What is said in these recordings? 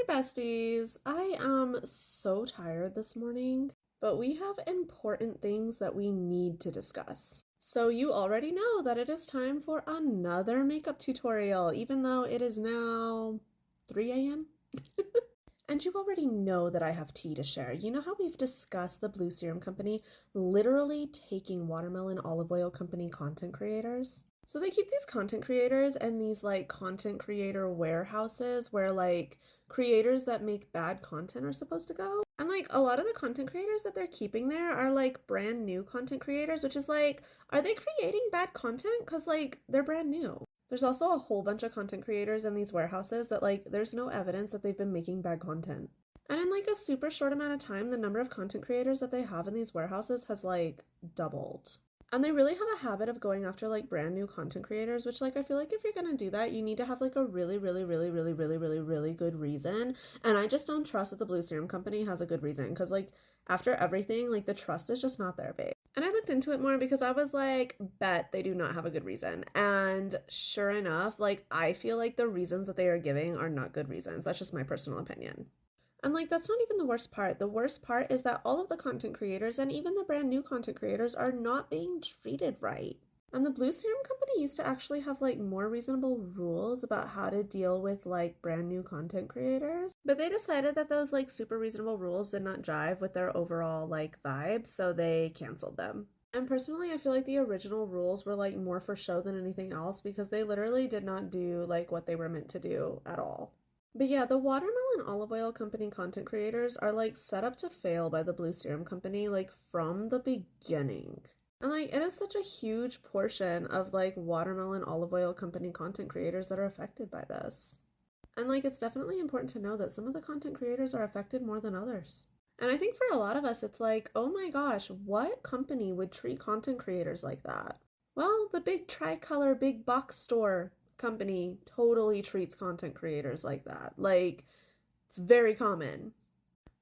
besties. I am so tired this morning, but we have important things that we need to discuss. So you already know that it is time for another makeup tutorial, even though it is now 3 a.m. And you already know that I have tea to share. You know how we've discussed the Blue Serum Company literally taking watermelon olive oil company content creators? So they keep these content creators and these like content creator warehouses where like creators that make bad content are supposed to go. And like a lot of the content creators that they're keeping there are like brand new content creators, which is like, are they creating bad content? Because like they're brand new. There's also a whole bunch of content creators in these warehouses that like there's no evidence that they've been making bad content. And in like a super short amount of time, the number of content creators that they have in these warehouses has like doubled. And they really have a habit of going after like brand new content creators, which like I feel like if you're gonna do that, you need to have like a really good reason. And I just don't trust that the Blue Serum Company has a good reason, because like after everything, like the trust is just not there, babe. And I looked into it more because I was like, bet they do not have a good reason. And sure enough, like I feel like the reasons that they are giving are not good reasons. That's just my personal opinion. And like, that's not even the worst part. The worst part is that all of the content creators and even the brand new content creators are not being treated right. And the Blue Serum Company used to actually have like more reasonable rules about how to deal with like brand new content creators. But they decided that those like super reasonable rules did not jive with their overall like vibe, so they canceled them. And personally, I feel like the original rules were like more for show than anything else, because they literally did not do like what they were meant to do at all. But yeah, the watermelon olive oil company content creators are like set up to fail by the Blue Serum Company like from the beginning. And like it is such a huge portion of like watermelon olive oil company content creators that are affected by this. And like it's definitely important to know that some of the content creators are affected more than others. And I think for a lot of us it's like, oh my gosh, what company would treat content creators like that? Well, the big tricolor big box store company totally treats content creators like that. Like, it's very common.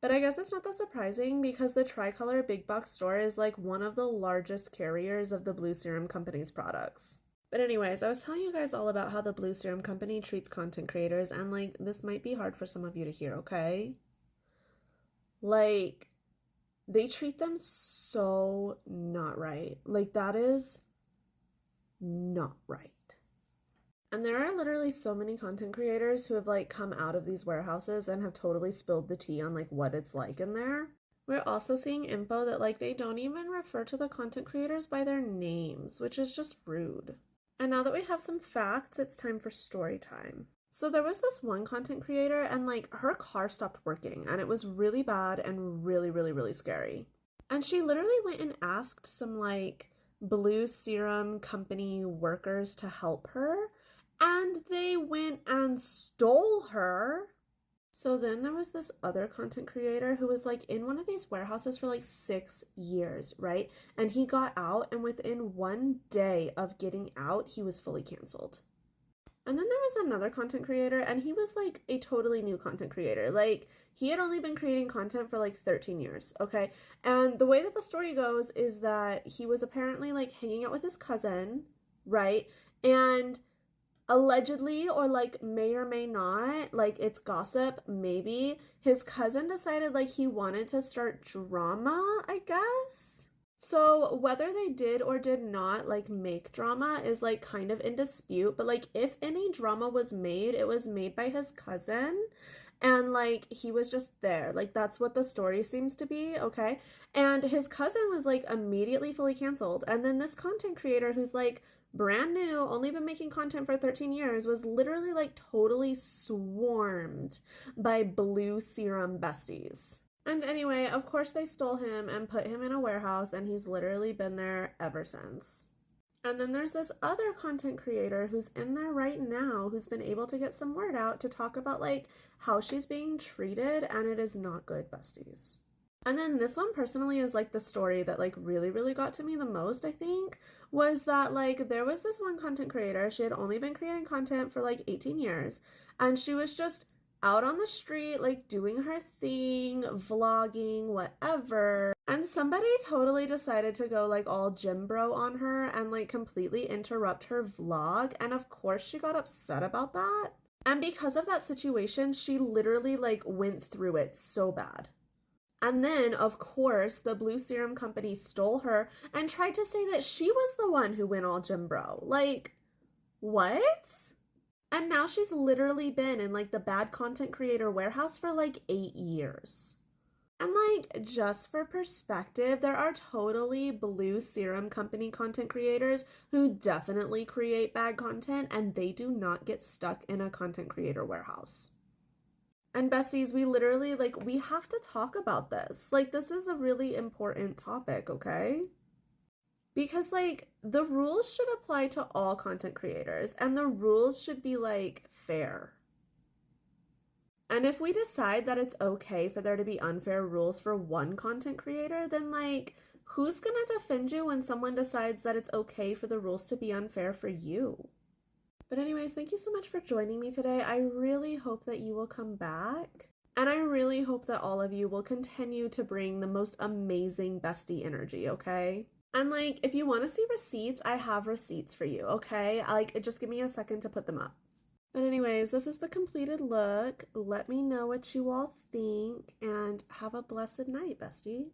But I guess it's not that surprising, because the tricolor big box store is like one of the largest carriers of the Blue Serum Company's products. But anyways, I was telling you guys all about how the Blue Serum Company treats content creators, and like this might be hard for some of you to hear, okay? Like, they treat them so not right. Like, that is not right. And there are literally so many content creators who have like come out of these warehouses and have totally spilled the tea on like what it's like in there. We're also seeing info that like they don't even refer to the content creators by their names, which is just rude. And now that we have some facts, it's time for story time. So there was this one content creator and like her car stopped working, and it was really bad and really scary. And she literally went and asked some like Blue Serum Company workers to help her. And they went and stole her. So then there was this other content creator who was like in one of these warehouses for like 6 years, right? And he got out, and within 1 day of getting out, he was fully canceled. And then there was another content creator, and he was like a totally new content creator. Like he had only been creating content for like 13 years, okay? And the way that the story goes is that he was apparently like hanging out with his cousin, right? And allegedly, or like may or may not, like it's gossip, maybe his cousin decided like he wanted to start drama, I guess. So whether they did or did not like make drama is like kind of in dispute, but like if any drama was made, it was made by his cousin. And like he was just there. Like that's what the story seems to be, okay? And his cousin was like immediately fully canceled. And then this content creator who's like brand new, only been making content for 13 years, was literally like totally swarmed by Blue Serum besties. And anyway, of course they stole him and put him in a warehouse, and he's literally been there ever since. And then there's this other content creator who's in there right now who's been able to get some word out to talk about like how she's being treated, and it is not good, besties. And then this one personally is like the story that like really got to me the most, I think, was that like there was this one content creator. She had only been creating content for like 18 years, and she was just out on the street like doing her thing, vlogging, whatever. And somebody totally decided to go like all gym bro on her and like completely interrupt her vlog. And of course she got upset about that. And because of that situation, she literally like went through it so bad. And then, of course, the Blue Serum Company stole her and tried to say that she was the one who went all Jim Bro. Like, what? And now she's literally been in like the bad content creator warehouse for like 8 years. And like, just for perspective, there are totally Blue Serum Company content creators who definitely create bad content and they do not get stuck in a content creator warehouse. And besties, we literally, like, we have to talk about this. Like, this is a really important topic, okay? Because, like, the rules should apply to all content creators and the rules should be, like, fair. And if we decide that it's okay for there to be unfair rules for one content creator, then, like, who's gonna defend you when someone decides that it's okay for the rules to be unfair for you? But anyways, thank you so much for joining me today. I really hope that you will come back. And I really hope that all of you will continue to bring the most amazing bestie energy, okay? And like, if you want to see receipts, I have receipts for you, okay? Like, just give me a second to put them up. But anyways, this is the completed look. Let me know what you all think and have a blessed night, bestie.